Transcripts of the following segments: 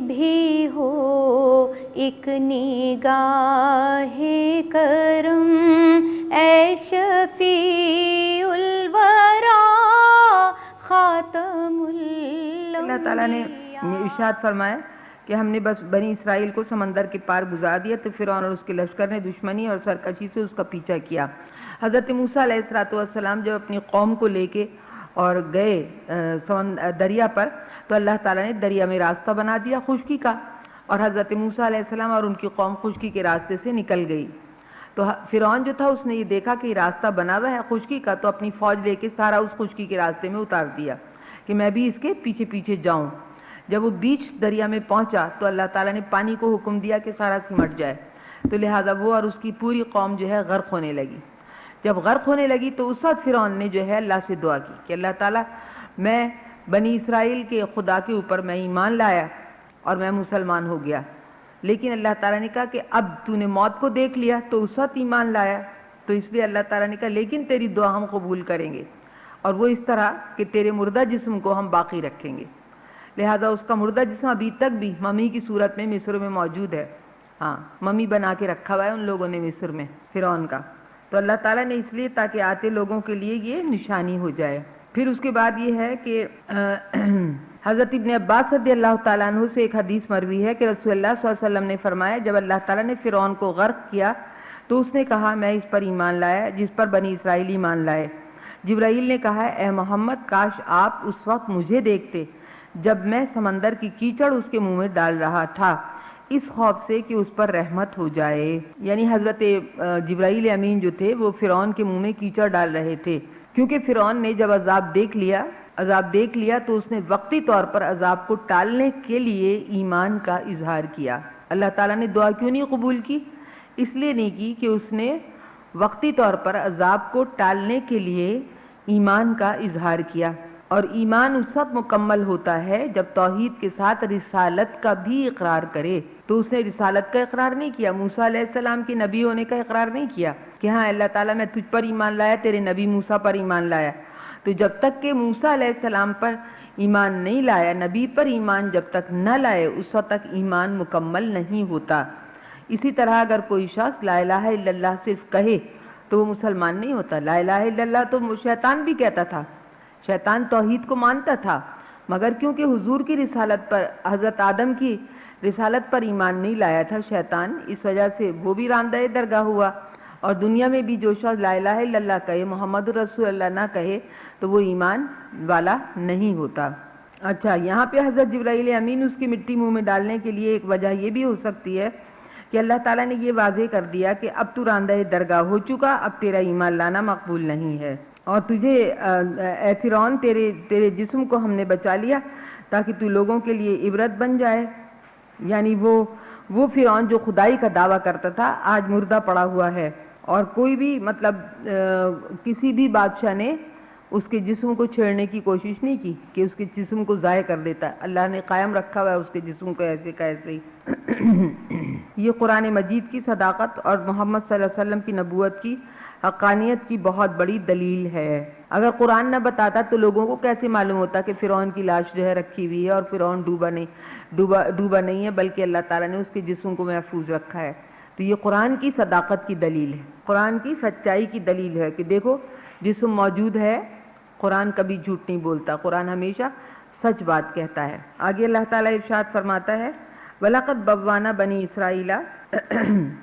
بھی ہو ایک نگاہ کرم اے شفیع الورا خاتم اللہ تعالیٰ نے ارشاد فرمایا کہ ہم نے بس بنی اسرائیل کو سمندر کے پار گزار دیا تو فرعون اور اس کے لشکر نے دشمنی اور سرکشی سے اس کا پیچھا کیا۔ حضرت موسیٰ علیہ السلام جب اپنی قوم کو لے کے اور گئے دریا پر تو اللہ تعالیٰ نے دریا میں راستہ بنا دیا خشکی کا، اور حضرت موسیٰ علیہ السلام اور ان کی قوم خشکی کے راستے سے نکل گئی۔ تو فرعون جو تھا اس نے یہ دیکھا کہ راستہ بنا ہوا ہے خشکی کا، تو اپنی فوج لے کے سارا اس خشکی کے راستے میں اتار دیا کہ میں بھی اس کے پیچھے پیچھے جاؤں۔ جب وہ بیچ دریا میں پہنچا تو اللہ تعالیٰ نے پانی کو حکم دیا کہ سارا سمٹ جائے، تو لہٰذا وہ اور اس کی پوری قوم جو ہے غرق ہونے لگی۔ جب غرق ہونے لگی تو اس وقت فرعون نے جو ہے اللہ سے دعا کی کہ اللہ تعالیٰ میں بنی اسرائیل کے خدا کے اوپر میں ایمان لایا اور میں مسلمان ہو گیا، لیکن اللہ تعالیٰ نے کہا کہ اب تو نے موت کو دیکھ لیا تو اس وقت ایمان لایا، تو اس لیے اللہ تعالیٰ نے کہا لیکن تیری دعا ہم قبول کریں گے، اور وہ اس طرح کہ تیرے مردہ جسم کو ہم باقی رکھیں گے۔ لہذا اس کا مردہ جسم ابھی تک بھی ممی کی صورت میں مصر میں موجود ہے، ہاں ممی بنا کے رکھا ہوا ہے ان لوگوں نے مصر میں فرعون کا۔ تو اللہ تعالیٰ نے اس لیے تاکہ آتے لوگوں کے لیے یہ نشانی ہو جائے۔ پھر اس کے بعد یہ ہے کہ حضرت ابن عباس رضی اللہ تعالیٰ عنہ سے ایک حدیث مروی ہے کہ رسول اللہ صلی اللہ علیہ وسلم نے فرمایا جب اللہ تعالیٰ نے فرعون کو غرق کیا تو اس نے کہا میں اس پر ایمان لایا جس پر بنی اسرائیل ایمان لائے۔ جبرائیل نے کہا اے محمد کاش آپ اس وقت مجھے دیکھتے جب میں سمندر کی کیچڑ اس کے منہ میں ڈال رہا تھا اس خوف سے کہ اس پر رحمت ہو جائے۔ یعنی حضرت جبرائیل امین جو تھے وہ فرعون کے منہ میں کیچڑ ڈال رہے تھے، کیونکہ فرعون نے جب عذاب دیکھ لیا تو اس نے وقتی طور پر عذاب کو ٹالنے کے لیے ایمان کا اظہار کیا۔ اللہ تعالیٰ نے دعا کیوں نہیں قبول کی؟ اس لیے نہیں کی کہ اس نے وقتی طور پر عذاب کو ٹالنے کے لیے ایمان کا اظہار کیا، اور ایمان اس وقت مکمل ہوتا ہے جب توحید کے ساتھ رسالت کا بھی اقرار کرے۔ تو اس نے رسالت کا اقرار نہیں کیا، موسیٰ علیہ السلام کے نبی ہونے کا اقرار نہیں کیا کہ ہاں اللہ تعالیٰ میں تجھ پر ایمان لایا، تیرے نبی موسیٰ پر ایمان لایا۔ تو جب تک کہ موسیٰ علیہ السلام پر ایمان نہیں لایا، نبی پر ایمان جب تک نہ لائے اس وقت تک ایمان مکمل نہیں ہوتا۔ اسی طرح اگر کوئی شخص لا الہ الا اللہ صرف کہے تو وہ مسلمان نہیں ہوتا۔ لا الہ الا اللہ تو شیطان بھی کہتا تھا، شیطان توحید کو مانتا تھا، مگر کیونکہ حضور کی رسالت پر، حضرت آدم کی رسالت پر ایمان نہیں لایا تھا شیطان، اس وجہ سے وہ بھی راندہ درگاہ ہوا۔ اور دنیا میں بھی جو شخص لا الہ الا اللہ کہے، محمد رسول اللہ نہ کہے تو وہ ایمان والا نہیں ہوتا۔ اچھا، یہاں پہ حضرت جبرائیل امین اس کی مٹی منہ میں ڈالنے کے لیے ایک وجہ یہ بھی ہو سکتی ہے کہ اللہ تعالیٰ نے یہ واضح کر دیا کہ اب تو راندہ درگاہ ہو چکا، اب تیرا ایمان لانا مقبول نہیں ہے، اور تجھے اے فرعون تیرے جسم کو ہم نے بچا لیا تاکہ تو لوگوں کے لیے عبرت بن جائے۔ یعنی وہ فرعون جو خدائی کا دعویٰ کرتا تھا آج مردہ پڑا ہوا ہے، اور کوئی بھی مطلب کسی بھی بادشاہ نے اس کے جسم کو چھیڑنے کی کوشش نہیں کی کہ اس کے جسم کو ضائع کر دیتا، اللہ نے قائم رکھا ہوا ہے اس کے جسم کو ایسے کا ایسے ہی۔ یہ قرآن مجید کی صداقت اور محمد صلی اللہ علیہ وسلم کی نبوت کی حقانیت کی بہت بڑی دلیل ہے۔ اگر قرآن نہ بتاتا تو لوگوں کو کیسے معلوم ہوتا کہ فرعون کی لاش جو ہے رکھی ہوئی ہے اور فرعون ڈوبا نہیں ہے، بلکہ اللہ تعالیٰ نے اس کے جسم کو محفوظ رکھا ہے۔ تو یہ قرآن کی صداقت کی دلیل ہے، قرآن کی سچائی کی دلیل ہے کہ دیکھو جسم موجود ہے، قرآن کبھی جھوٹ نہیں بولتا، قرآن ہمیشہ سچ بات کہتا ہے۔ آگے اللہ تعالیٰ ارشاد فرماتا ہے وَلَقَدْ بَوَّأْنَا بَنِي إِسْرَائِيلَ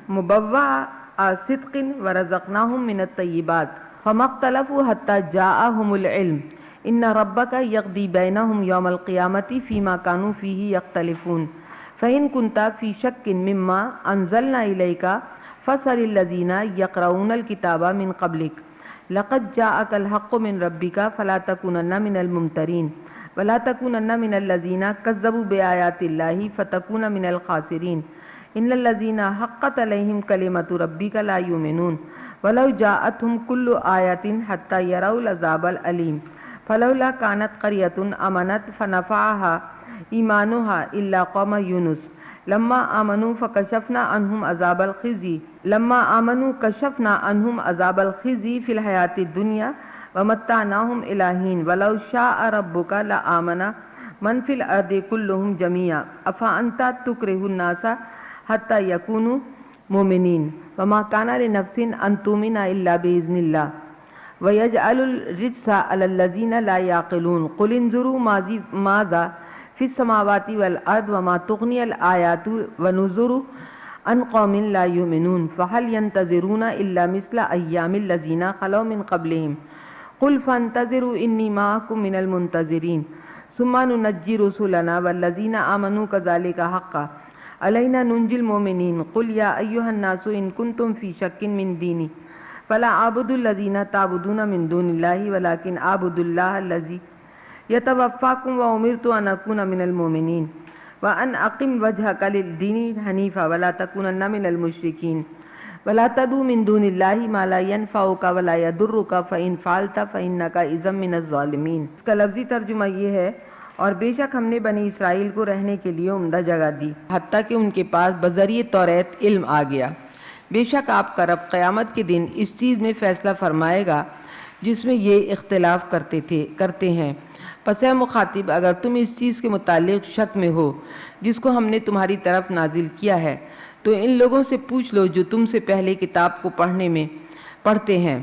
مُبَوَّعَ صِدْقٍ وَرَزَقْنَاهُم مِّنَ الطَّيِّبَاتِ فَمَا اخْتَلَفُوا حَتَّىٰ جَاءَهُمُ الْعِلْمُ إِنَّ رَبَّكَ يَقْضِي بَيْنَهُمْ يَوْمَ الْقِيَامَةِ فِيمَا كَانُوا فِيهِ يَخْتَلِفُونَ فَإِن كُنتَ فِي شَكٍّ مِّمَّا أَنزَلْنَا إِلَيْكَ فَاسْأَلِ الَّذِينَ يَقْرَؤُونَ الْكِتَابَ مِن قَبْلِكَ لَقَدْ جَاءَكَ الْحَقُّ مِن رَّبِّكَ فَلَا تَكُونَنَّ مِنَ الْمُمْتَرِينَ وَلَا تَكُونَنَّ مِنَ الَّذِينَ كَذَّبُوا بِآيَاتِ اللَّهِ فَتَكُونَ مِنَ الْخَاسِرِينَ إِنَّ الَّذِينَ حَقَّتْ عَلَيْهِمْ كَلِمَةُ رَبِّكَ لَا يُؤْمِنُونَ وَلَوْ جَاءَتْهُمْ كُلُّ آيَةٍ حَتَّىٰ يَرَوْا الْعَذَابَ الْأَلِيمَ فَلَوْلَا كَانَتْ قَرْيَةٌ آمَنَتْ فَنَفَعَهَا إِيمَانُهَا إِلَّا قَوْمَ يُونُسَ لَمَّا آمَنُوا كَشَفْنَا عَنْهُمْ عَذَابَ الْخِزْيِ فِي الْحَيَاةِ الدُّنْيَا وَمَتَّعْنَاهُمْ إِلَىٰ حِينٍ وَلَوْ شَاءَ رَبُّكَ لَآمَنَ من فی الارض کلہم جمیعا افانت تکرہ الناس حتی یکونوا مومنین وما کان لنفس ان تؤمن الا باذن اللہ ویجعل الرجس علی الذین لا یعقلون قل انظروا ماذا فی السماوات والارض وما تغنی الآیات ونذر عن قوم لا یؤمنون فهل ينتظرون الا مثل ایام الذین خلوا من قبلهم قل فانتظروا انی معکم من المنتظرین ثم ننجی رسلنا والذین آمنوا كذلک حقا علینا ننجی المؤمنین قل یا ایہا الناس ان کنتم فی شک من دینی فلا اعبد الذین تعبدون من دون اللہ ولکن اعبد اللہ الذی یتوفاکم وامرت ان اکون من المؤمنین وان اقم وجہک للدین حنیفا ولا تکونن من المشرکین ولا تدعو من دون اللہ ما لا ينفعک ولا یضرک فإن فعلت فإنک اذا من الظالمین۔ اس کا لفظی ترجمہ یہ ہے، اور بے شک ہم نے بنی اسرائیل کو رہنے کے لیے عمدہ جگہ دی حتیٰ کہ ان کے پاس بذریعہ توریت علم آ گیا۔ بے شک آپ کا رب قیامت کے دن اس چیز میں فیصلہ فرمائے گا جس میں یہ اختلاف کرتے ہیں۔ پس اے مخاطب، اگر تم اس چیز کے متعلق شک میں ہو جس کو ہم نے تمہاری طرف نازل کیا ہے تو ان لوگوں سے پوچھ لو جو تم سے پہلے کتاب کو پڑھتے ہیں۔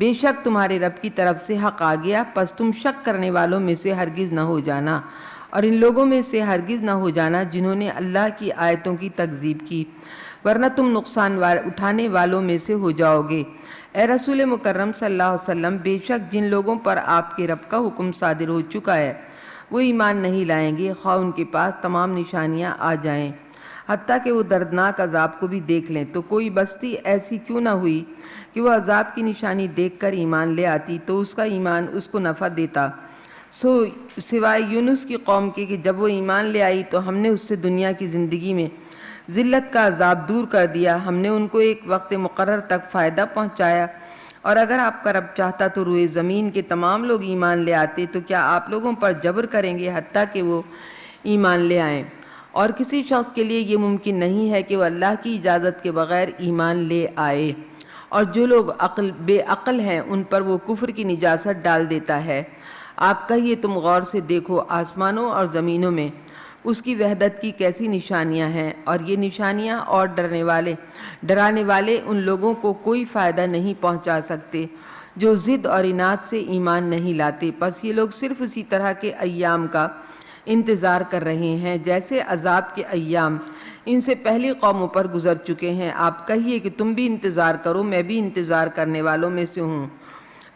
بے شک تمہارے رب کی طرف سے حق آ گیا، پس تم شک کرنے والوں میں سے ہرگز نہ ہو جانا، اور ان لوگوں میں سے ہرگز نہ ہو جانا جنہوں نے اللہ کی آیتوں کی تکذیب کی، ورنہ تم نقصان اٹھانے والوں میں سے ہو جاؤ گے۔ اے رسول مکرم صلی اللہ علیہ وسلم، بے شک جن لوگوں پر آپ کے رب کا حکم صادر ہو چکا ہے وہ ایمان نہیں لائیں گے، خواہ ان کے پاس تمام نشانیاں آ جائیں، حتیٰ کہ وہ دردناک عذاب کو بھی دیکھ لیں۔ تو کوئی بستی ایسی کیوں نہ ہوئی کہ وہ عذاب کی نشانی دیکھ کر ایمان لے آتی تو اس کا ایمان اس کو نفع دیتا، سوائے یونس کی قوم کے کہ جب وہ ایمان لے آئی تو ہم نے اس سے دنیا کی زندگی میں ذلت کا عذاب دور کر دیا، ہم نے ان کو ایک وقت مقرر تک فائدہ پہنچایا، اور اگر آپ کا رب چاہتا تو روئے زمین کے تمام لوگ ایمان لے آتے، تو کیا آپ لوگوں پر جبر کریں گے حتیٰ کہ وہ ایمان لے آئیں؟ اور کسی شخص کے لیے یہ ممکن نہیں ہے کہ وہ اللہ کی اجازت کے بغیر ایمان لے آئے، اور جو لوگ بے عقل ہیں ان پر وہ کفر کی نجاست ڈال دیتا ہے۔ آپ کہیے، تم غور سے دیکھو آسمانوں اور زمینوں میں اس کی وحدت کی کیسی نشانیاں ہیں، اور یہ نشانیاں اور ڈرانے والے ان لوگوں کو کوئی فائدہ نہیں پہنچا سکتے جو ضد اور عناد سے ایمان نہیں لاتے۔ پس یہ لوگ صرف اسی طرح کے ایام کا انتظار کر رہے ہیں جیسے عذاب کے ایام ان سے پہلی قوموں پر گزر چکے ہیں۔ آپ کہیے کہ تم بھی انتظار کرو، میں بھی انتظار کرنے والوں میں سے ہوں۔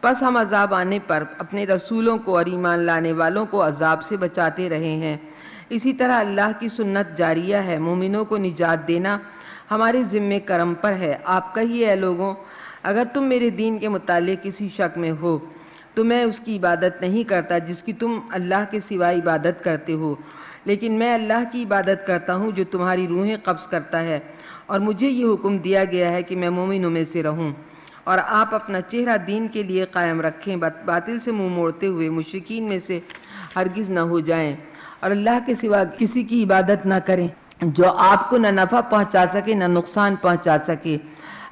پس ہم عذاب آنے پر اپنے رسولوں کو اور ایمان لانے والوں کو عذاب سے بچاتے رہے ہیں۔ اسی طرح اللہ کی سنت جاریہ ہے، مومنوں کو نجات دینا ہمارے ذمہ کرم پر ہے۔ آپ کہیے، اے لوگوں، اگر تم میرے دین کے متعلق کسی شک میں ہو تو میں اس کی عبادت نہیں کرتا جس کی تم اللہ کے سوا عبادت کرتے ہو، لیکن میں اللہ کی عبادت کرتا ہوں جو تمہاری روحیں قبض کرتا ہے، اور مجھے یہ حکم دیا گیا ہے کہ میں مومنوں میں سے رہوں، اور آپ اپنا چہرہ دین کے لیے قائم رکھیں، باطل سے منہ موڑتے ہوئے مشرکین میں سے ہرگز نہ ہو جائیں، اور اللہ کے سوا کسی کی عبادت نہ کریں جو آپ کو نہ نفع پہنچا سکے نہ نقصان پہنچا سکے۔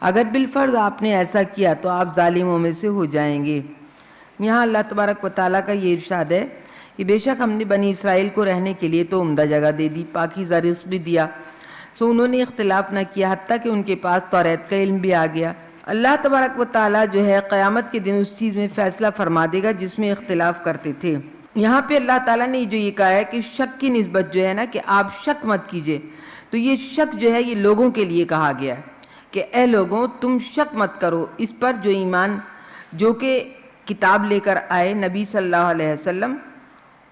اگر بالفرض آپ نے ایسا کیا تو آپ ظالموں میں سے ہو جائیں گے۔ یہاں اللہ تبارک و تعالیٰ کا یہ ارشاد ہے کہ بے شک ہم نے بنی اسرائیل کو رہنے کے لیے تو عمدہ جگہ دے دی، پاکیزہ رزق بھی دیا، سو انہوں نے اختلاف نہ کیا حتیٰ کہ ان کے پاس توریت کا علم بھی آ گیا۔ اللہ تبارک و تعالیٰ جو ہے قیامت کے دن اس چیز میں فیصلہ فرما دے گا جس میں اختلاف کرتے تھے۔ یہاں پہ اللہ تعالیٰ نے جو یہ کہا ہے کہ شک کی نسبت جو ہے نا کہ آپ شک مت کیجئے، تو یہ شک جو ہے یہ لوگوں کے لیے کہا گیا ہے کہ اے لوگوں تم شک مت کرو اس پر جو ایمان جو کہ کتاب لے کر آئے نبی صلی اللہ علیہ وسلم،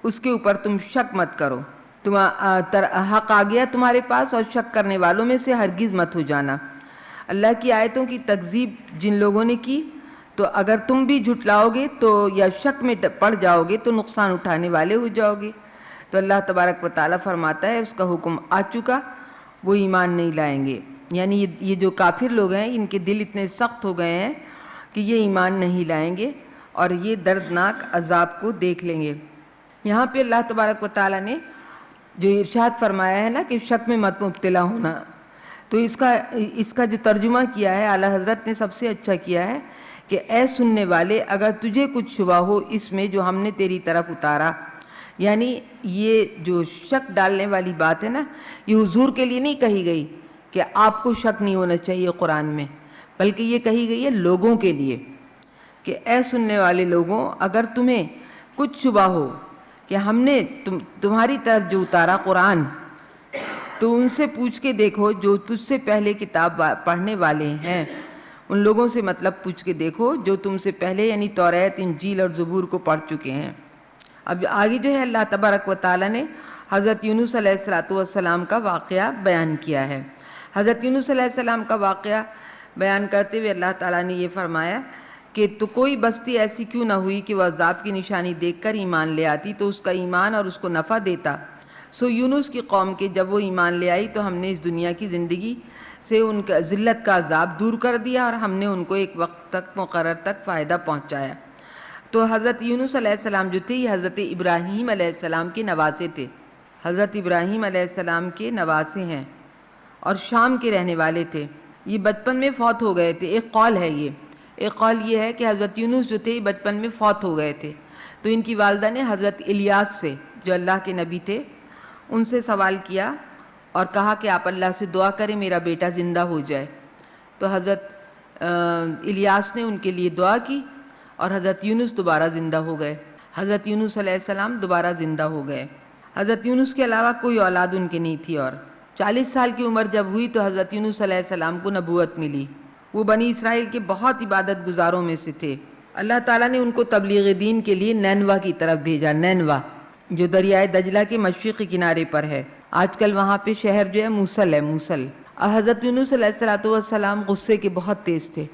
اس کے اوپر تم شک مت کرو، حق آ گیا تمہارے پاس، اور شک کرنے والوں میں سے ہرگز مت ہو جانا۔ اللہ کی آیتوں کی تکذیب جن لوگوں نے کی تو اگر تم بھی جھٹلاؤ گے تو یا شک میں پڑ جاؤ گے تو نقصان اٹھانے والے ہو جاؤ گے۔ تو اللہ تبارک و تعالیٰ فرماتا ہے اس کا حکم آ چکا، وہ ایمان نہیں لائیں گے، یعنی یہ جو کافر لوگ ہیں ان کے دل اتنے سخت ہو گئے ہیں کہ یہ ایمان نہیں لائیں گے اور یہ دردناک عذاب کو دیکھ لیں گے۔ یہاں پہ اللہ تبارک و تعالیٰ نے جو ارشاد فرمایا ہے نا کہ شک میں مت مبتلا ہونا، تو اس کا جو ترجمہ کیا ہے اعلیٰ حضرت نے سب سے اچھا کیا ہے کہ اے سننے والے، اگر تجھے کچھ شبہ ہو اس میں جو ہم نے تیری طرف اتارا، یعنی یہ جو شک ڈالنے والی بات ہے نا، یہ حضور کے لیے نہیں کہی گئی کہ آپ کو شک نہیں ہونا چاہیے قرآن میں، بلکہ یہ کہی گئی ہے لوگوں کے لیے کہ اے سننے والے لوگوں، اگر تمہیں کچھ شبہ ہو کہ ہم نے تمہاری طرف جو اتارا قرآن، تو ان سے پوچھ کے دیکھو جو تجھ سے پہلے کتاب پڑھنے والے ہیں، ان لوگوں سے مطلب پوچھ کے دیکھو جو تم سے پہلے یعنی توریت، انجیل اور زبور کو پڑھ چکے ہیں۔ اب آگے جو ہے اللہ تبارک و تعالیٰ نے حضرت یونس علیہ السلام کا واقعہ بیان کیا ہے۔ حضرت یونس علیہ السلام کا واقعہ بیان کرتے ہوئے اللہ تعالیٰ نے یہ فرمایا کہ تو کوئی بستی ایسی کیوں نہ ہوئی کہ وہ عذاب کی نشانی دیکھ کر ایمان لے آتی تو اس کا ایمان اور اس کو نفع دیتا۔ سو یونس کی قوم کے جب وہ ایمان لے آئی تو ہم نے اس دنیا کی زندگی سے ان کا ذلت کا عذاب دور کر دیا اور ہم نے ان کو ایک وقت تک مقرر تک فائدہ پہنچایا۔ تو حضرت یونس علیہ السلام جو تھے یہ حضرت ابراہیم علیہ السلام کے نواسے تھے، حضرت ابراہیم علیہ السلام کے نواسے ہیں اور شام کے رہنے والے تھے۔ یہ بچپن میں فوت ہو گئے تھے، ایک قول ہے ایک قول یہ ہے کہ حضرت یونس جو تھے بچپن میں فوت ہو گئے تھے، تو ان کی والدہ نے حضرت الیاس سے جو اللہ کے نبی تھے ان سے سوال کیا اور کہا کہ آپ اللہ سے دعا کریں میرا بیٹا زندہ ہو جائے۔ تو حضرت الیاس نے ان کے لیے دعا کی اور حضرت یونس دوبارہ زندہ ہو گئے، حضرت یونس علیہ السلام دوبارہ زندہ ہو گئے۔ حضرت یونس کے علاوہ کوئی اولاد ان کی نہیں تھی، اور 40 سال کی عمر جب ہوئی تو حضرت یونس علیہ السلام کو نبوت ملی۔ وہ بنی اسرائیل کے بہت عبادت گزاروں میں سے تھے۔ اللہ تعالیٰ نے ان کو تبلیغ دین کے لیے نینوا کی طرف بھیجا، نینوا جو دریائے دجلہ کے مشرقی کنارے پر ہے، آج کل وہاں پہ شہر جو ہے موصل ہے، موصل۔ حضرت یونس علیہ السلام غصے کے بہت تیز تھے۔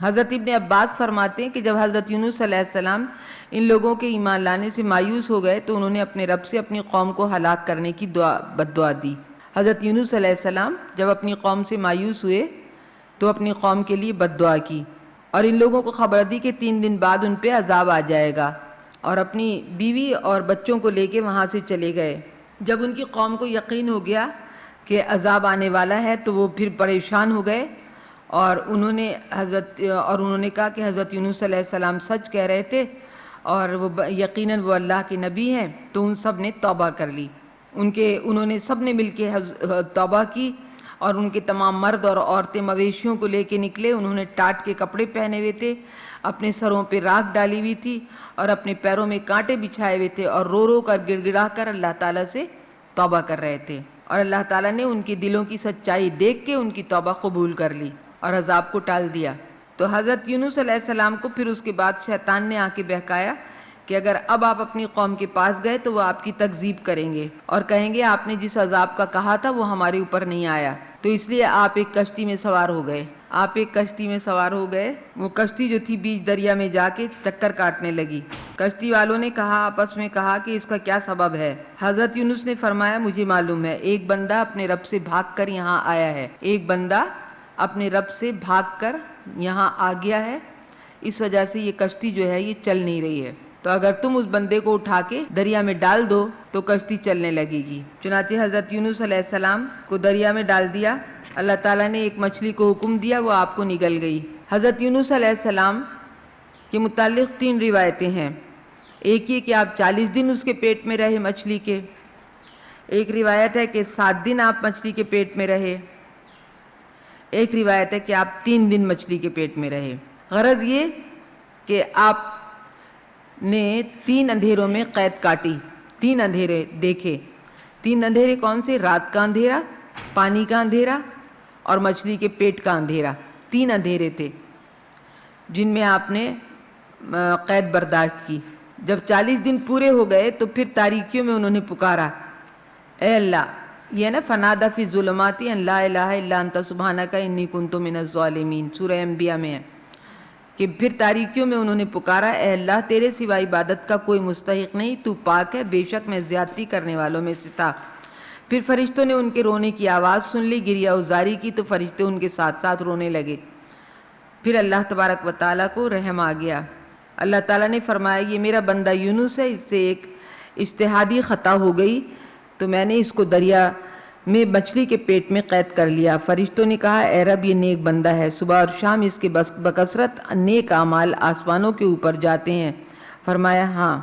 حضرت ابن عباس فرماتے ہیں کہ جب حضرت یونس علیہ السلام ان لوگوں کے ایمان لانے سے مایوس ہو گئے تو انہوں نے اپنے رب سے اپنی قوم کو ہلاک کرنے کی بد دعا دی۔ حضرت یونس علیہ السلام جب اپنی قوم سے مایوس ہوئے تو اپنی قوم کے لیے بد دعا کی اور ان لوگوں کو خبر دی کہ 3 دن بعد ان پہ عذاب آ جائے گا، اور اپنی بیوی اور بچوں کو لے کے وہاں سے چلے گئے۔ جب ان کی قوم کو یقین ہو گیا کہ عذاب آنے والا ہے تو وہ پھر پریشان ہو گئے اور انہوں نے کہا کہ حضرت یونس علیہ السلام سچ کہہ رہے تھے اور وہ یقیناً وہ اللہ کے نبی ہیں۔ تو ان سب نے توبہ کر لی، انہوں نے سب نے مل کے توبہ کی اور ان کے تمام مرد اور عورتیں مویشیوں کو لے کے نکلے۔ انہوں نے ٹاٹ کے کپڑے پہنے ہوئے تھے، اپنے سروں پہ راکھ ڈالی ہوئی تھی اور اپنے پیروں میں کانٹے بچھائے ہوئے تھے اور رو رو کر گڑ گڑا کر اللہ تعالیٰ سے توبہ کر رہے تھے، اور اللہ تعالیٰ نے ان کی دلوں کی سچائی دیکھ کے ان کی توبہ قبول کر لی اور عذاب کو ٹال دیا۔ تو حضرت یونس علیہ السلام کو پھر اس کے بعد شیطان نے آ کے بہکایا کہ اگر اب آپ اپنی قوم کے پاس گئے تو وہ آپ کی تکذیب کریں گے اور کہیں گے آپ نے جس عذاب کا کہا تھا وہ ہمارے اوپر نہیں آیا، تو اس لیے آپ ایک کشتی میں سوار ہو گئے۔ وہ کشتی جو تھی بیچ دریا میں جا کے چکر کاٹنے لگی۔ کشتی والوں نے آپس میں کہا کہ اس کا کیا سبب ہے؟ حضرت یونس نے فرمایا مجھے معلوم ہے، ایک بندہ اپنے رب سے بھاگ کر یہاں آیا ہے، ایک بندہ اپنے رب سے بھاگ کر یہاں آ گیا ہے، اس وجہ سے یہ کشتی جو ہے یہ چل نہیں رہی ہے، تو اگر تم اس بندے کو اٹھا کے دریا میں ڈال دو تو کشتی چلنے لگے گی۔ چنانچہ حضرت یونس علیہ السلام کو دریا میں ڈال دیا، اللہ تعالیٰ نے ایک مچھلی کو حکم دیا، وہ آپ کو نگل گئی۔ حضرت یونس علیہ السلام کے متعلق 3 روایتیں ہیں، ایک یہ کہ آپ 40 دن اس کے پیٹ میں رہے مچھلی کے، ایک روایت ہے کہ 7 دن آپ مچھلی کے پیٹ میں رہے، ایک روایت ہے کہ آپ 3 دن مچھلی کے پیٹ میں رہے۔ غرض یہ کہ آپ نے 3 اندھیروں میں قید کاٹی، 3 اندھیرے دیکھے۔ 3 اندھیرے کون سے؟ رات کا اندھیرا، پانی کا اندھیرا اور مچھلی کے پیٹ کا اندھیرا، 3 اندھیرے تھے جن میں آپ نے قید برداشت کی۔ جب 40 دن پورے ہو گئے تو پھر تاریکیوں میں انہوں نے پکارا، اے اللہ، یہ نا فنادى فی الظلمات ان لا الہ الا انت سبحانک انی کنت من الظالمین، سورہ انبیاء میں ہے کہ پھر تاریکیوں میں انہوں نے پکارا، اے اللہ تیرے سوا عبادت کا کوئی مستحق نہیں، تو پاک ہے، بے شک میں زیادتی کرنے والوں میں سے تھا۔ پھر فرشتوں نے ان کے رونے کی آواز سن لی، گریہ ازاری کی، تو فرشتے ان کے ساتھ ساتھ رونے لگے۔ پھر اللہ تبارک و تعالیٰ کو رحم آ گیا، اللہ تعالیٰ نے فرمایا یہ میرا بندہ یونس ہے، اس سے ایک اجتہادی خطا ہو گئی تو میں نے اس کو دریا میں مچھلی کے پیٹ میں قید کر لیا۔ فرشتوں نے کہا اے رب یہ نیک بندہ ہے، صبح اور شام اس کے بکثرت نیک اعمال آسمانوں کے اوپر جاتے ہیں۔ فرمایا ہاں۔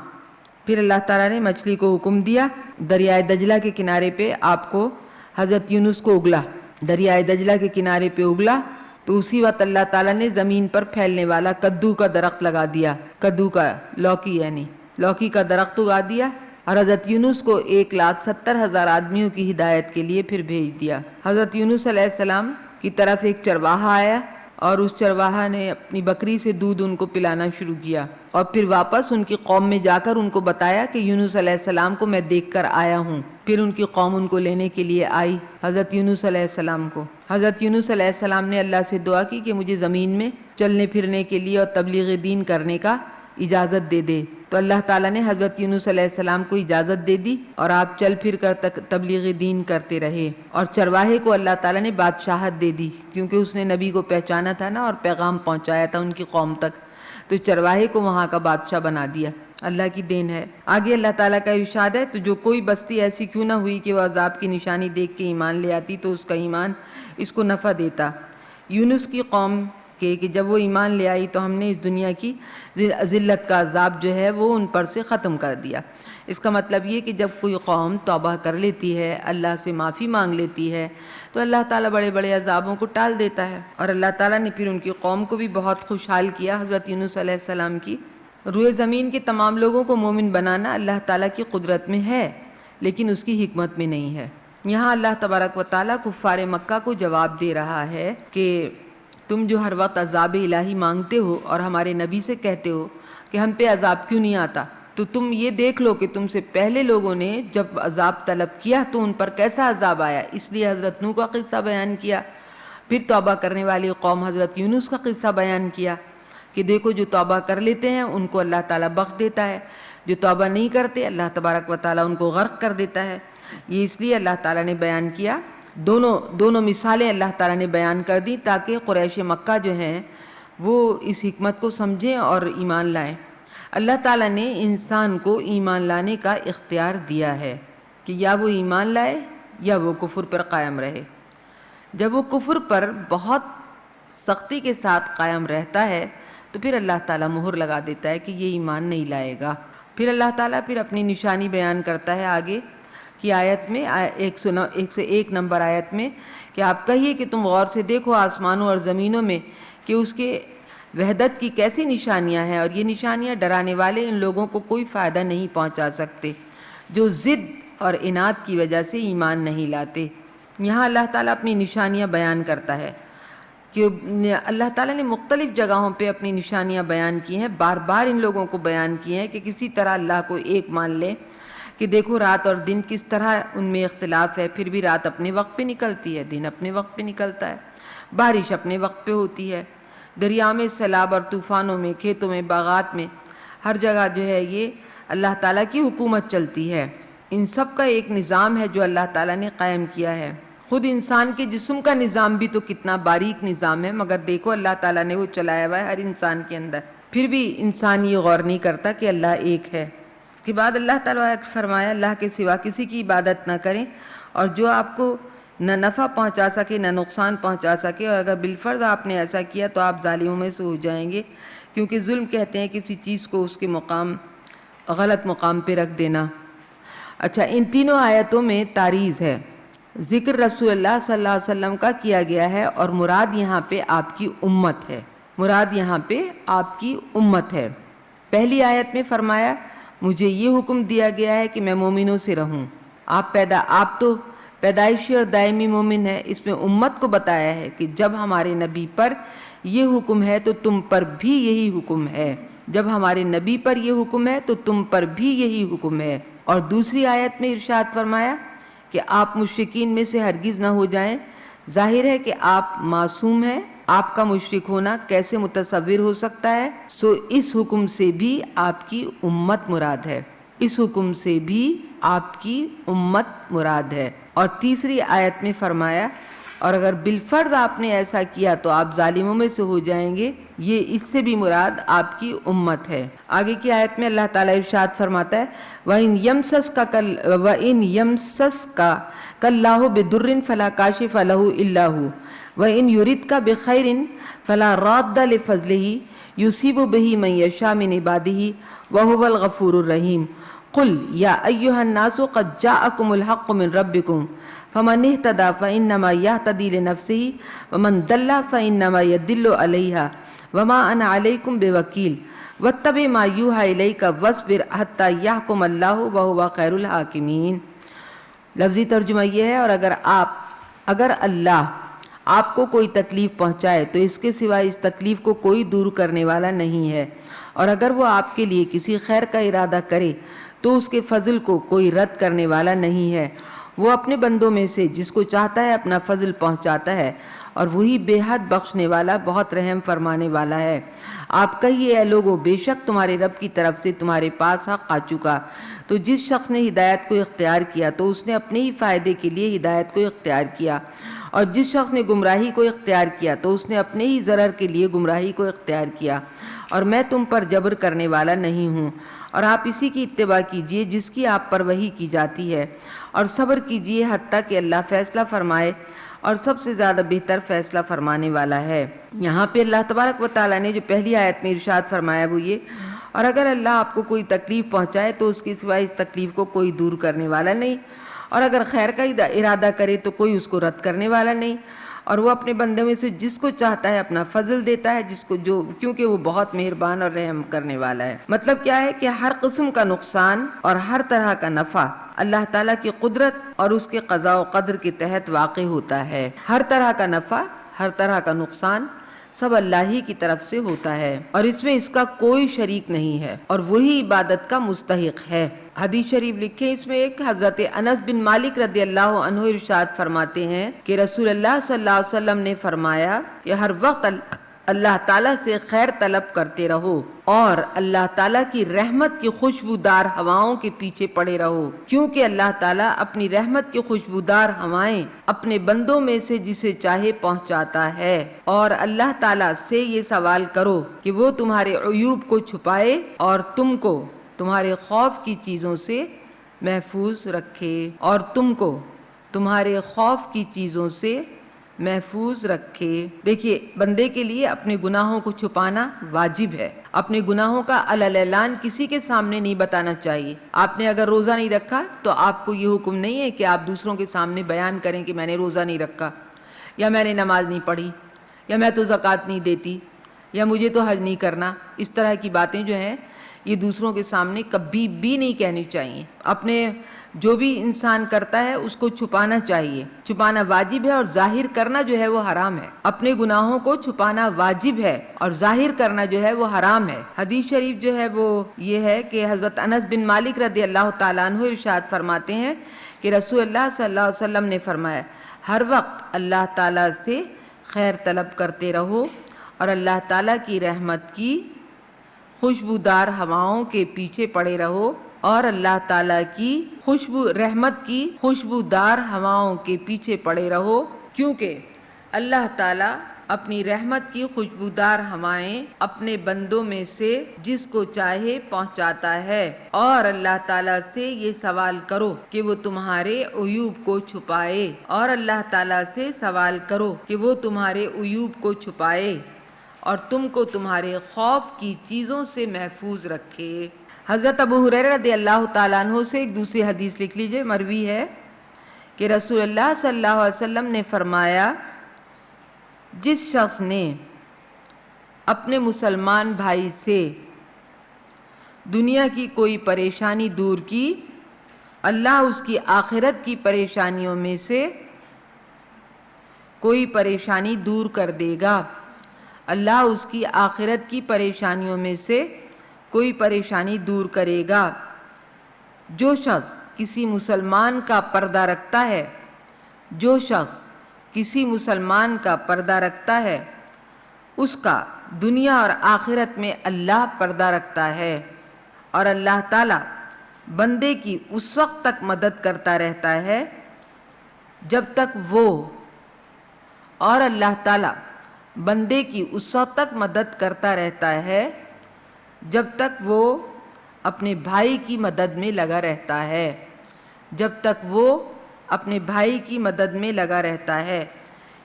پھر اللہ تعالیٰ نے مچھلی کو حکم دیا دریائے دجلہ کے کنارے پہ آپ کو حضرت یونس کو اگلا، دریائے دجلہ کے کنارے پہ اگلا تو اسی وقت اللہ تعالیٰ نے زمین پر پھیلنے والا کدو کا درخت لگا دیا، کدو کا لوکی یعنی لوکی کا درخت اگا دیا، اور حضرت یونس کو 1,70,000 آدمیوں کی ہدایت کے لیے پھر بھیج دیا۔ حضرت یونس علیہ السلام کی طرف ایک چرواہا آیا اور اس چرواہا نے اپنی بکری سے دودھ ان کو پلانا شروع کیا، اور پھر واپس ان کی قوم میں جا کر ان کو بتایا کہ یونس علیہ السلام کو میں دیکھ کر آیا ہوں۔ پھر ان کی قوم ان کو لینے کے لیے آئی حضرت یونس علیہ السلام کو۔ حضرت یونس علیہ السلام نے اللہ سے دعا کی کہ مجھے زمین میں چلنے پھرنے کے لیے اور تبلیغ دین کرنے کا اجازت دے دے، تو اللہ تعالیٰ نے حضرت یونس علیہ السلام کو اجازت دے دی اور آپ چل پھر کر تبلیغ دین کرتے رہے، اور چرواہے کو اللہ تعالیٰ نے بادشاہت دے دی کیونکہ اس نے نبی کو پہچانا تھا نا اور پیغام پہنچایا تھا ان کی قوم تک، تو چرواہے کو وہاں کا بادشاہ بنا دیا۔ اللہ کی دین ہے۔ آگے اللہ تعالیٰ کا ارشاد ہے، تو جو کوئی بستی ایسی کیوں نہ ہوئی کہ وہ عذاب کی نشانی دیکھ کے ایمان لے آتی تو اس کا ایمان اس کو نفع دیتا۔ یونس کی قوم کہ جب وہ ایمان لے آئی تو ہم نے اس دنیا کی ذلت کا عذاب جو ہے وہ ان پر سے ختم کر دیا۔ اس کا مطلب یہ کہ جب کوئی قوم توبہ کر لیتی ہے، اللہ سے معافی مانگ لیتی ہے، تو اللہ تعالیٰ بڑے بڑے عذابوں کو ٹال دیتا ہے، اور اللہ تعالیٰ نے پھر ان کی قوم کو بھی بہت خوشحال کیا حضرت یونس علیہ السلام کی۔ روئے زمین کے تمام لوگوں کو مومن بنانا اللہ تعالیٰ کی قدرت میں ہے، لیکن اس کی حکمت میں نہیں ہے۔ یہاں اللہ تبارک و تعالیٰ کفار مکہ کو جواب دے رہا ہے کہ تم جو ہر وقت عذاب الہی مانگتے ہو اور ہمارے نبی سے کہتے ہو کہ ہم پہ عذاب کیوں نہیں آتا، تو تم یہ دیکھ لو کہ تم سے پہلے لوگوں نے جب عذاب طلب کیا تو ان پر کیسا عذاب آیا۔ اس لیے حضرت نوح کا قصہ بیان کیا، پھر توبہ کرنے والی قوم حضرت یونس کا قصہ بیان کیا کہ دیکھو جو توبہ کر لیتے ہیں ان کو اللہ تعالیٰ بخش دیتا ہے، جو توبہ نہیں کرتے اللہ تبارک و تعالیٰ ان کو غرق کر دیتا ہے۔ یہ اس لیے اللہ تعالیٰ نے بیان کیا، دونوں مثالیں اللہ تعالیٰ نے بیان کر دی تاکہ قریش مکہ جو ہیں وہ اس حکمت کو سمجھیں اور ایمان لائیں۔ اللہ تعالیٰ نے انسان کو ایمان لانے کا اختیار دیا ہے کہ یا وہ ایمان لائے یا وہ کفر پر قائم رہے۔ جب وہ کفر پر بہت سختی کے ساتھ قائم رہتا ہے تو پھر اللہ تعالیٰ مہر لگا دیتا ہے کہ یہ ایمان نہیں لائے گا۔ پھر اللہ تعالیٰ پھر اپنی نشانی بیان کرتا ہے آگے کی آیت میں 101 نمبر آیت میں کہ آپ کہیے کہ تم غور سے دیکھو آسمانوں اور زمینوں میں کہ اس کے وحدت کی کیسی نشانیاں ہیں، اور یہ نشانیاں ڈرانے والے ان لوگوں کو کوئی فائدہ نہیں پہنچا سکتے جو ضد اور اناد کی وجہ سے ایمان نہیں لاتے۔ یہاں اللہ تعالیٰ اپنی نشانیاں بیان کرتا ہے کہ اللہ تعالیٰ نے مختلف جگہوں پہ اپنی نشانیاں بیان کی ہیں، بار بار ان لوگوں کو بیان کی ہیں کہ کسی طرح اللہ کو ایک مان لیں کہ دیکھو رات اور دن کس طرح ان میں اختلاف ہے، پھر بھی رات اپنے وقت پہ نکلتی ہے، دن اپنے وقت پہ نکلتا ہے، بارش اپنے وقت پہ ہوتی ہے، دریا میں سیلاب اور طوفانوں میں، کھیتوں میں، باغات میں، ہر جگہ جو ہے یہ اللہ تعالیٰ کی حکومت چلتی ہے۔ ان سب کا ایک نظام ہے جو اللہ تعالیٰ نے قائم کیا ہے۔ خود انسان کے جسم کا نظام بھی تو کتنا باریک نظام ہے، مگر دیکھو اللہ تعالیٰ نے وہ چلایا ہوا ہے ہر انسان کے اندر، پھر بھی انسان یہ غور نہیں کرتا کہ اللہ ایک ہے۔ اس کے بعد اللہ تعالیٰ نے فرمایا اللہ کے سوا کسی کی عبادت نہ کریں، اور جو آپ کو نہ نفع پہنچا سکے نہ نقصان پہنچا سکے، اور اگر بالفرض آپ نے ایسا کیا تو آپ ظالموں میں سے ہو جائیں گے، کیونکہ ظلم کہتے ہیں کسی چیز کو اس کے غلط مقام پہ رکھ دینا۔ اچھا، ان تینوں آیتوں میں تعریض ہے، ذکر رسول اللہ صلی اللہ علیہ وسلم کا کیا گیا ہے، اور مراد یہاں پہ آپ کی امت ہے، مراد یہاں پہ آپ کی امت ہے۔ پہلی آیت میں فرمایا مجھے یہ حکم دیا گیا ہے کہ میں مومنوں سے رہوں۔ آپ تو پیدائشی اور دائمی مومن ہے۔ اس میں امت کو بتایا ہے کہ جب ہمارے نبی پر یہ حکم ہے تو تم پر بھی یہی حکم ہے، جب ہمارے نبی پر یہ حکم ہے تو تم پر بھی یہی حکم ہے۔ اور دوسری آیت میں ارشاد فرمایا کہ آپ مشرکین میں سے ہرگز نہ ہو جائیں۔ ظاہر ہے کہ آپ معصوم ہیں، آپ کا مشرک ہونا کیسے متصور ہو سکتا ہے؟ سو اس حکم سے بھی آپ کی امت مراد ہے، اس حکم سے بھی آپ کی امت مراد ہے۔ اور تیسری آیت میں فرمایا اور اگر بالفرض آپ نے ایسا کیا تو آپ ظالموں میں سے ہو جائیں گے، یہ اس سے بھی مراد آپ کی امت ہے۔ آگے کی آیت میں اللہ تعالیٰ ارشاد فرماتا ہے وَإِن يَمْسَسْكَ كَاللَّهُ بِضُرٍّ فَلَا كَاشِفَ لَهُ إِلَّا هُوَ وَإِن يُرِدْكَ بِخَيْرٍ فَلَا رَادَّ لِفَضْلِهِ يُصِيبُ بِهِ مَن يَشَاءُ مِنْ عِبَادِهِ وَهُوَ الْغَفُورُ الرَّحِيمُ قل یا ایھا الناس قد جاءکم الحق من ربکم فمن اہتدی فانما یہتدی لنفسہ ومن ضل فانما یضل علیہا وما انا علیکم بوکیل واتبع ما یوحی الیک واصبر حتی یحکم اللہ وہو خیر الحاکمین۔ لفظی ترجمہ یہ ہے، اور اگر اللہ آپ کو کوئی تکلیف پہنچائے تو اس کے سوائے اس تکلیف کو کوئی دور کرنے والا نہیں ہے، اور اگر وہ آپ کے لیے کسی خیر کا ارادہ کرے تو اس کے فضل کو کوئی رد کرنے والا نہیں ہے۔ وہ اپنے بندوں میں سے جس کو چاہتا ہے اپنا فضل پہنچاتا ہے، اور وہی بے حد بخشنے والا بہت رحم فرمانے والا ہے۔ آپ کہیے اے لوگو، بے شک تمہارے رب کی طرف سے تمہارے پاس حق آ چکا، تو جس شخص نے ہدایت کو اختیار کیا تو اس نے اپنے ہی فائدے کے لیے ہدایت کو اختیار کیا، اور جس شخص نے گمراہی کو اختیار کیا تو اس نے اپنے ہی ضرر کے لیے گمراہی کو اختیار کیا، اور میں تم پر جبر کرنے والا نہیں ہوں۔ اور آپ اسی کی اتباع کیجئے جس کی آپ پر وحی کی جاتی ہے، اور صبر کیجئے حتیٰ کہ اللہ فیصلہ فرمائے، اور سب سے زیادہ بہتر فیصلہ فرمانے والا ہے۔ یہاں پہ اللہ تبارک و تعالیٰ نے جو پہلی آیت میں ارشاد فرمایا وہ یہ، اور اگر اللہ آپ کو کوئی تکلیف پہنچائے تو اس کے سوائے اس تکلیف کو کوئی دور کرنے والا نہیں، اور اگر خیر کا ارادہ کرے تو کوئی اس کو رد کرنے والا نہیں، اور وہ اپنے بندے میں سے جس کو چاہتا ہے اپنا فضل دیتا ہے، کیونکہ وہ بہت مہربان اور رحم کرنے والا ہے۔ مطلب کیا ہے کہ ہر قسم کا نقصان اور ہر طرح کا نفع اللہ تعالیٰ کی قدرت اور اس کے قضاء و قدر کے تحت واقع ہوتا ہے۔ ہر طرح کا نفع، ہر طرح کا نقصان سب اللہ ہی کی طرف سے ہوتا ہے، اور اس میں اس کا کوئی شریک نہیں ہے، اور وہی عبادت کا مستحق ہے۔ حدیث شریف لکھے اس میں ایک حضرت انس بن مالک رضی اللہ عنہ ارشاد فرماتے ہیں کہ رسول اللہ صلی اللہ علیہ وسلم نے فرمایا کہ ہر وقت اللہ تعالیٰ سے خیر طلب کرتے رہو، اور اللہ تعالیٰ کی رحمت کی خوشبودار ہواؤں کے پیچھے پڑے رہو، کیونکہ اللہ تعالیٰ اپنی رحمت کی خوشبودار ہوائیں اپنے بندوں میں سے جسے چاہے پہنچاتا ہے۔ اور اللہ تعالیٰ سے یہ سوال کرو کہ وہ تمہارے عیوب کو چھپائے اور تم کو تمہارے خوف کی چیزوں سے محفوظ رکھے، اور تم کو تمہارے خوف کی چیزوں سے محفوظ رکھے۔ دیکھیے، بندے کے لیے اپنے گناہوں کو چھپانا واجب ہے، اپنے گناہوں کا علل اعلان کسی کے سامنے نہیں بتانا چاہیے۔ آپ نے اگر روزہ نہیں رکھا تو آپ کو یہ حکم نہیں ہے کہ آپ دوسروں کے سامنے بیان کریں کہ میں نے روزہ نہیں رکھا، یا میں نے نماز نہیں پڑھی، یا میں تو زکوٰۃ نہیں دیتی، یا مجھے تو حج نہیں کرنا۔ اس طرح کی باتیں جو ہیں یہ دوسروں کے سامنے کبھی بھی نہیں کہنی چاہیے۔ اپنے جو بھی انسان کرتا ہے اس کو چھپانا چاہیے، چھپانا واجب ہے، اور ظاہر کرنا جو ہے وہ حرام ہے۔ اپنے گناہوں کو چھپانا واجب ہے اور ظاہر کرنا جو ہے وہ حرام ہے۔ حدیث شریف جو ہے وہ یہ ہے کہ حضرت انس بن مالک رضی اللہ تعالیٰ عنہ ارشاد فرماتے ہیں کہ رسول اللہ صلی اللہ علیہ وسلم نے فرمایا، ہر وقت اللہ تعالیٰ سے خیر طلب کرتے رہو، اور اللہ تعالیٰ کی رحمت کی خوشبودار ہواؤں کے پیچھے پڑے رہو، اور اللہ تعالیٰ کی رحمت کی خوشبودار ہواؤں کے پیچھے پڑے رہو، کیونکہ اللہ تعالیٰ اپنی رحمت کی خوشبودار ہوائیں اپنے بندوں میں سے جس کو چاہے پہنچاتا ہے۔ اور اللہ تعالیٰ سے یہ سوال کرو کہ وہ تمہارے عیوب کو چھپائے، اور اللہ تعالیٰ سے سوال کرو کہ وہ تمہارے عیوب کو چھپائے اور تم کو تمہارے خوف کی چیزوں سے محفوظ رکھے۔ حضرت ابو ہریرہ رضی اللہ تعالیٰ عنہ سے ایک دوسری حدیث لکھ لیجئے، مروی ہے کہ رسول اللہ صلی اللہ علیہ وسلم نے فرمایا، جس شخص نے اپنے مسلمان بھائی سے دنیا کی کوئی پریشانی دور کی، اللہ اس کی آخرت کی پریشانیوں میں سے کوئی پریشانی دور کر دے گا۔ اللہ اس کی آخرت کی پریشانیوں میں سے کوئی پریشانی دور کرے گا۔ جو شخص کسی مسلمان کا پردہ رکھتا ہے، جو شخص کسی مسلمان کا پردہ رکھتا ہے، اس کا دنیا اور آخرت میں اللہ پردہ رکھتا ہے، اور اللہ تعالیٰ بندے کی اس وقت تک مدد کرتا رہتا ہے جب تک وہ، اور اللہ تعالیٰ بندے کی اس وقت تک مدد کرتا رہتا ہے جب تک وہ اپنے بھائی کی مدد میں لگا رہتا ہے، جب تک وہ اپنے بھائی کی مدد میں لگا رہتا ہے۔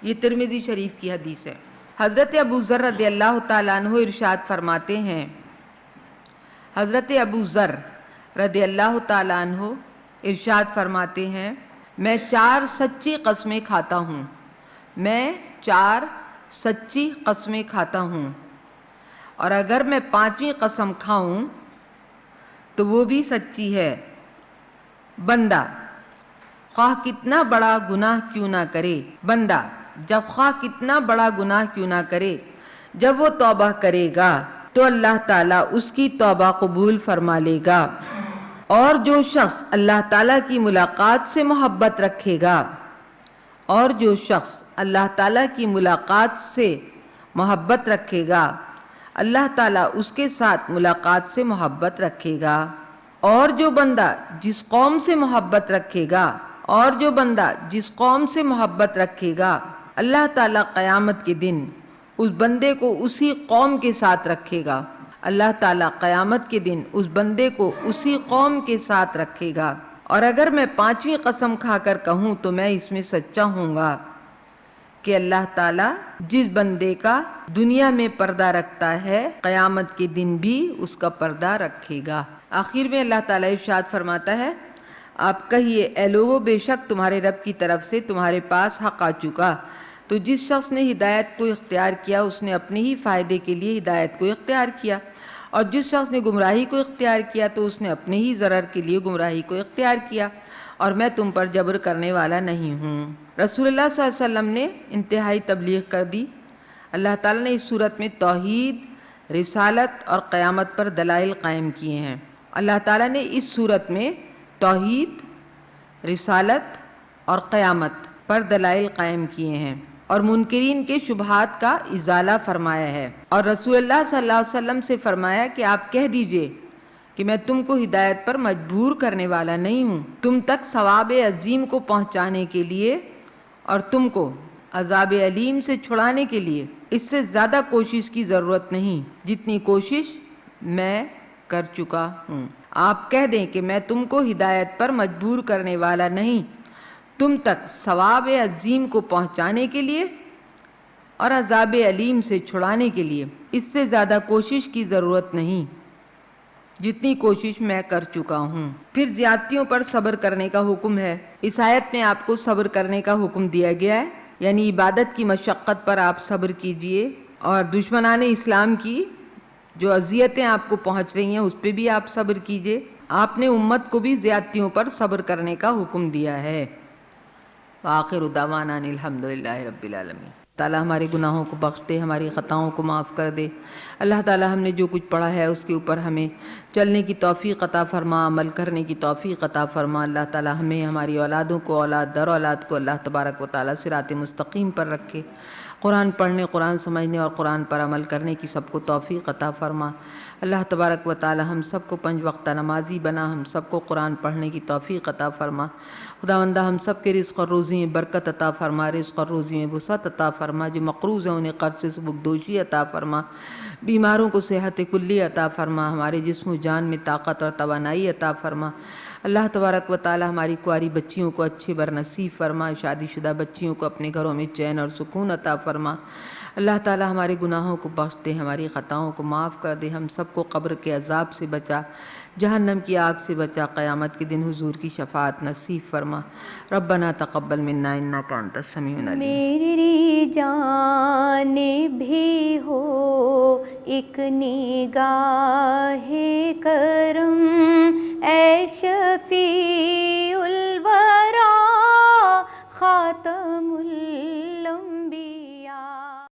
یہ ترمذی شریف کی حدیث ہے۔ حضرت ابو ذر رضی اللہ تعالیٰ عنہ ارشاد فرماتے ہیں، حضرت ابو ذر رضی اللہ تعالیٰ عنہ ارشاد فرماتے ہیں میں 4 سچی قسمیں کھاتا ہوں، میں 4 سچی قسمیں کھاتا ہوں، اور اگر میں 5ویں قسم کھاؤں تو وہ بھی سچی ہے۔ بندہ خواہ کتنا بڑا گناہ کیوں نہ کرے، بندہ جب خواہ کتنا بڑا گناہ کیوں نہ کرے، جب وہ توبہ کرے گا تو اللہ تعالیٰ اس کی توبہ قبول فرما لے گا۔ اور جو شخص اللہ تعالیٰ کی ملاقات سے محبت رکھے گا، اور جو شخص اللہ تعالیٰ کی ملاقات سے محبت رکھے گا، اللہ تعالیٰ اس کے ساتھ ملاقات سے محبت رکھے گا۔ اور جو بندہ جس قوم سے محبت رکھے گا، اور جو بندہ جس قوم سے محبت رکھے گا، اللہ تعالیٰ قیامت کے دن اس بندے کو اسی قوم کے ساتھ رکھے گا، اللہ تعالیٰ قیامت کے دن اس بندے کو اسی قوم کے ساتھ رکھے گا۔ اور اگر میں 5ویں قسم کھا کر کہوں تو میں اس میں سچا ہوں گا کہ اللہ تعالیٰ جس بندے کا دنیا میں پردہ رکھتا ہے، قیامت کے دن بھی اس کا پردہ رکھے گا۔ آخر میں اللہ تعالیٰ ارشاد فرماتا ہے آپ کہیے اے لوگو بے شک تمہارے رب کی طرف سے تمہارے پاس حق آ چکا، تو جس شخص نے ہدایت کو اختیار کیا اس نے اپنے ہی فائدے کے لیے ہدایت کو اختیار کیا، اور جس شخص نے گمراہی کو اختیار کیا تو اس نے اپنے ہی ضرر کے لیے گمراہی کو اختیار کیا، اور میں تم پر جبر کرنے والا نہیں ہوں۔ رسول اللہ صلی اللہ علیہ وسلم نے انتہائی تبلیغ کر دی۔ اللہ تعالیٰ نے اس صورت میں توحید، رسالت اور قیامت پر دلائل قائم کیے ہیں۔ اللہ تعالیٰ نے اس صورت میں توحید، رسالت اور قیامت پر دلائل قائم کیے ہیں اور منکرین کے شبہات کا ازالہ فرمایا ہے، اور رسول اللہ صلی اللہ علیہ وسلم سے فرمایا کہ آپ کہہ دیجئے کہ میں تم کو ہدایت پر مجبور کرنے والا نہیں ہوں، تم تک ثواب عظیم کو پہنچانے کے لیے اور تم کو عذاب علیم سے چھڑانے کے لیے اس سے زیادہ کوشش کی ضرورت نہیں جتنی کوشش میں کر چکا ہوں۔ آپ کہہ دیں کہ میں تم کو ہدایت پر مجبور کرنے والا نہیں، تم تک ثواب عظیم کو پہنچانے کے لیے اور عذاب علیم سے چھڑانے کے لیے اس سے زیادہ کوشش کی ضرورت نہیں جتنی کوشش میں کر چکا ہوں۔ پھر زیادتیوں پر صبر کرنے کا حکم ہے۔ اس آیت میں آپ کو صبر کرنے کا حکم دیا گیا ہے، یعنی عبادت کی مشقت پر آپ صبر کیجئے، اور دشمنان اسلام کی جو اذیتیں آپ کو پہنچ رہی ہیں اس پہ بھی آپ صبر کیجئے۔ آپ نے امت کو بھی زیادتیوں پر صبر کرنے کا حکم دیا ہے۔ وآخر دعوانا ان الحمدللہ رب العالمین۔ تعالیٰ ہمارے گناہوں کو بخش دے، ہماری خطاؤں کو معاف کر دے۔ اللہ تعالیٰ ہم نے جو کچھ پڑھا ہے اس کے اوپر ہمیں چلنے کی توفیق عطا فرما، عمل کرنے کی توفیق عطا فرما۔ اللہ تعالیٰ ہمیں، ہماری اولادوں کو، اولاد در اولاد کو اللہ تبارک و تعالیٰ صراط مستقیم پر رکھے۔ قرآن پڑھنے، قرآن سمجھنے اور قرآن پر عمل کرنے کی سب کو توفیق عطا فرما۔ اللہ تبارک و تعالیٰ ہم سب کو 5 وقتہ نمازی بنا، ہم سب کو قرآن پڑھنے کی توفیق عطا فرما۔ خداوندہ ہم سب کے رزق اور روزی میں برکت عطا فرما، رزق اور روزی میں وسعت عطا فرما، جو مقروض ہیں انہیں قرض سے سبکدوشی عطا فرما، بیماروں کو صحت کلی عطا فرما، ہمارے جسم و جان میں طاقت اور توانائی عطا فرما۔ اللہ تبارک و تعالی ہماری کنواری بچیوں کو اچھے برنصیب فرما، شادی شدہ بچیوں کو اپنے گھروں میں چین اور سکون عطا فرما۔ اللہ تعالی ہمارے گناہوں کو بخش دے، ہماری خطاؤں کو معاف کر دے، ہم سب کو قبر کے عذاب سے بچا، جہنم کی آگ سے بچا، قیامت کے دن حضور کی شفاعت نصیب فرما۔ ربنا تقبل منا انک انت السمیع العلیم۔ میری جان بھی ہو ایک نگاہ کرم، اے شفیع الورا خاتم